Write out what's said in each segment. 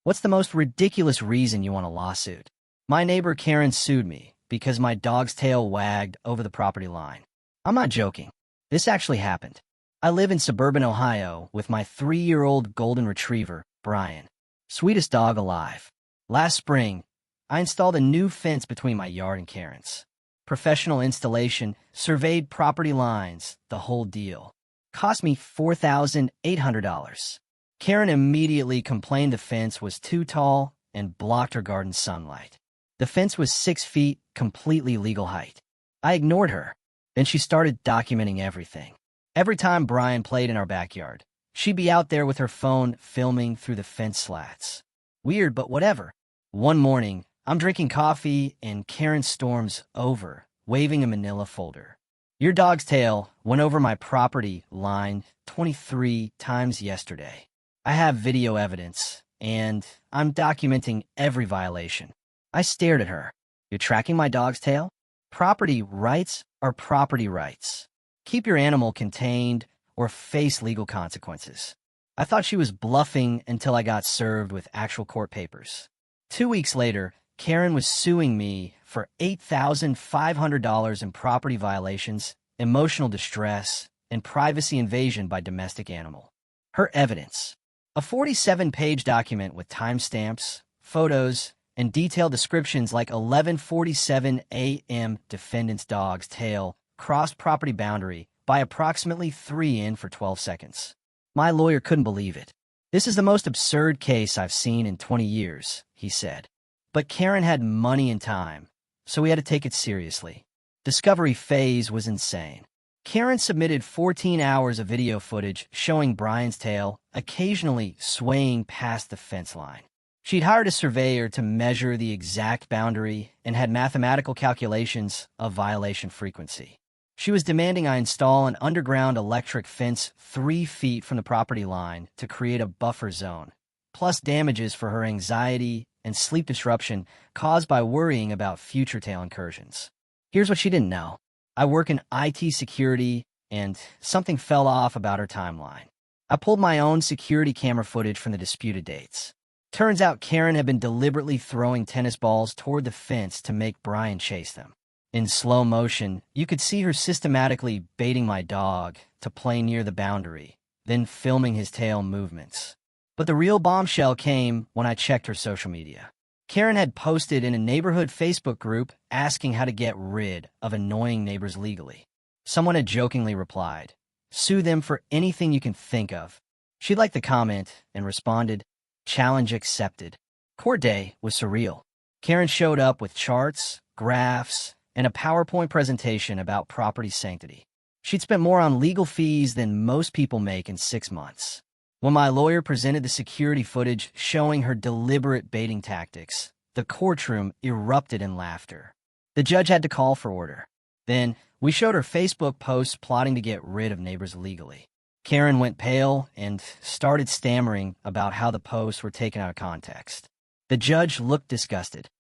What's the most ridiculous reason you want a lawsuit? My neighbor Karen sued me because my dog's tail wagged over the property line. I'm not joking. This actually happened. I live in suburban Ohio with my 3-year-old golden retriever, Brian. Sweetest dog alive. Last spring, I installed a new fence between my yard and Karen's. Professional installation, surveyed property lines, the whole deal. Cost me $4,800. Karen immediately complained the fence was too tall and blocked her garden's sunlight. The fence was 6 feet, completely legal height. I ignored her. Then she started documenting everything. Every time Brian played in our backyard, she'd be out there with her phone filming through the fence slats. Weird, but whatever. One morning, I'm drinking coffee and Karen storms over, waving a manila folder. Your dog's tail went over my property line 23 times yesterday. I have video evidence, and I'm documenting every violation. I stared at her. You're tracking my dog's tail? Property rights are property rights. Keep your animal contained or face legal consequences. I thought she was bluffing until I got served with actual court papers. 2 weeks later, Karen was suing me for $8,500 in property violations, emotional distress, and privacy invasion by domestic animal. Her evidence: a 47-page document with timestamps, photos, and detailed descriptions like 11:47 a.m. defendant's dog's tail crossed property boundary by approximately 3 in for 12 seconds. My lawyer couldn't believe it. This is the most absurd case I've seen in 20 years, he said. But Karen had money and time, so we had to take it seriously. Discovery phase was insane. Karen submitted 14 hours of video footage showing Brian's tail occasionally swaying past the fence line. She'd hired a surveyor to measure the exact boundary and had mathematical calculations of violation frequency. She was demanding I install an underground electric fence 3 feet from the property line to create a buffer zone, plus damages for her anxiety and sleep disruption caused by worrying about future tail incursions. Here's what she didn't know. I work in IT security, and something fell off about her timeline. I pulled my own security camera footage from the disputed dates. Turns out Karen had been deliberately throwing tennis balls toward the fence to make Brian chase them. In slow motion, you could see her systematically baiting my dog to play near the boundary, then filming his tail movements. But the real bombshell came when I checked her social media. Karen had posted in a neighborhood Facebook group asking how to get rid of annoying neighbors legally. Someone had jokingly replied, "Sue them for anything you can think of." She liked the comment and responded, "Challenge accepted." Court day was surreal. Karen showed up with charts, graphs, and a PowerPoint presentation about property sanctity. She'd spent more on legal fees than most people make in 6 months. When my lawyer presented the security footage showing her deliberate baiting tactics, the courtroom erupted in laughter. The judge had to call for order. Then, we showed her Facebook posts plotting to get rid of neighbors legally. Karen went pale and started stammering about how the posts were taken out of context. The judge looked disgusted.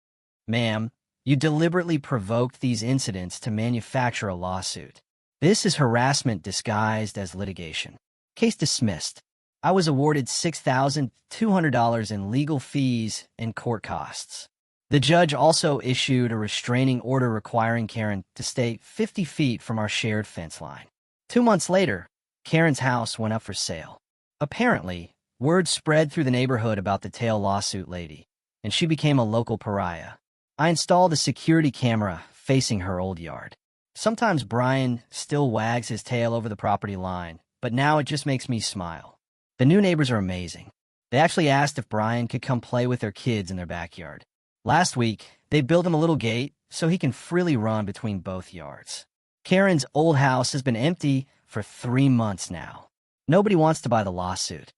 "Ma'am, you deliberately provoked these incidents to manufacture a lawsuit. This is harassment disguised as litigation. Case dismissed." I was awarded $6,200 in legal fees and court costs. The judge also issued a restraining order requiring Karen to stay 50 feet from our shared fence line. 2 months later, Karen's house went up for sale. Apparently, word spread through the neighborhood about the tail lawsuit lady, and she became a local pariah. I installed a security camera facing her old yard. Sometimes Brian still wags his tail over the property line, but now it just makes me smile. The new neighbors are amazing. They actually asked if Brian could come play with their kids in their backyard. Last week, they built him a little gate so he can freely run between both yards. Karen's old house has been empty for 3 months now. Nobody wants to buy the lawsuit.